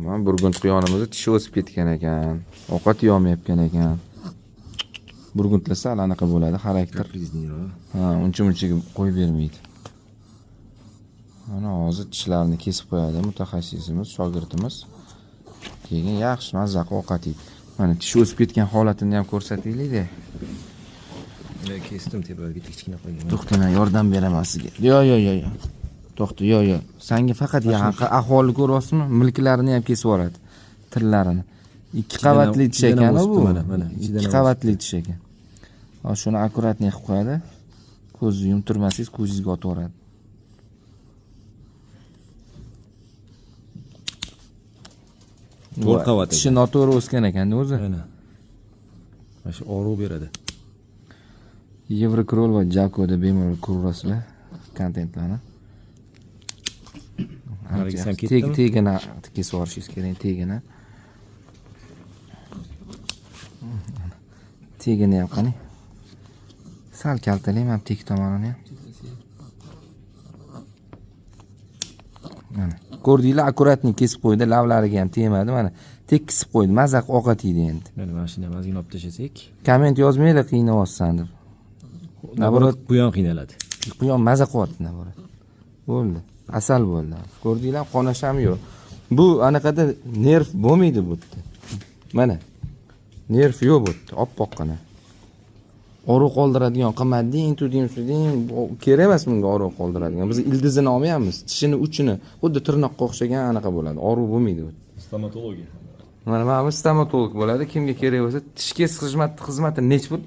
Mana burgund quyonimizni tishi o'sib ketgan ekan. Ovqat yeolmayotgan ekan. Burgundlasa anaqa bo'ladi, xarakter. Ha, uncha-munchaga qo'yib bermaydi. Mana hozir tishlarini kesib qo'yadi mutaxassisimiz, shogirdimiz. Keyin yaxshi mazza ovqat yeydi. Mana tishi o'sib ketgan holatini ham ko'rsataylik-da. Men kesdim tepaga kichkina qo'ygan. To'xtama, yordam beraman sizga. Yo. To'xta, yo. Senga faqat yaqin ahvoli ko'ryapsizmi? Milklarini ham kesib yuboradi. Tillarini. 2 qavatli tish ekan bu. Mana 2 qavatli tish ekan. Hozir shuni akkuratni qilib qo'yadi. Ko'zni yumtirmasangiz ko'zingizga otib yuboradi. To'rt qavat. Tishi noto'g'ri o'sgan ekan o'zi. Mana. Mana shu og'riq beradi. Yevrokrol va Jakoda bemalol ko'rasizlar kontentlarni. Tegini kesib yuborishingiz kerak, tegini. Tegini ham qani. Sal kaltalayman tek tomonini ham. Mana. Ko'rdinglar, akkuratni kesib qo'ydi, lavlariga ham tegmadi, mana. Tekisib qo'ydi, mazaq ovqat yeydi endi. Mana mashina mazgina olib tashasak, Komment yozmanglar, qiynayapsan deb. Naborat bu ham qiynaladi. Quyon maza qilyapti naborat. Bo'ldi. Asal bo'ldi. Ko'rdinglar, qonasham yo'q. Bu anaqada nerv bo'lmaydi bu yerda. Mana. Nerv yo'q bu yerda, oppoqqina. Og'riq qoldiradigan qimmatding, kerak emas bunga og'riq qoldiradigan. Biz ildizini olmayapmiz, tishini uchini, xuddi tirnoqqa o'xshagan anaqa bo'ladi. Og'riq bo'lmaydi bu. Stomatologiya. Mana bu stomatolog bo'ladi. Kimga kerak bo'lsa, tish kes xizmati nechi pul?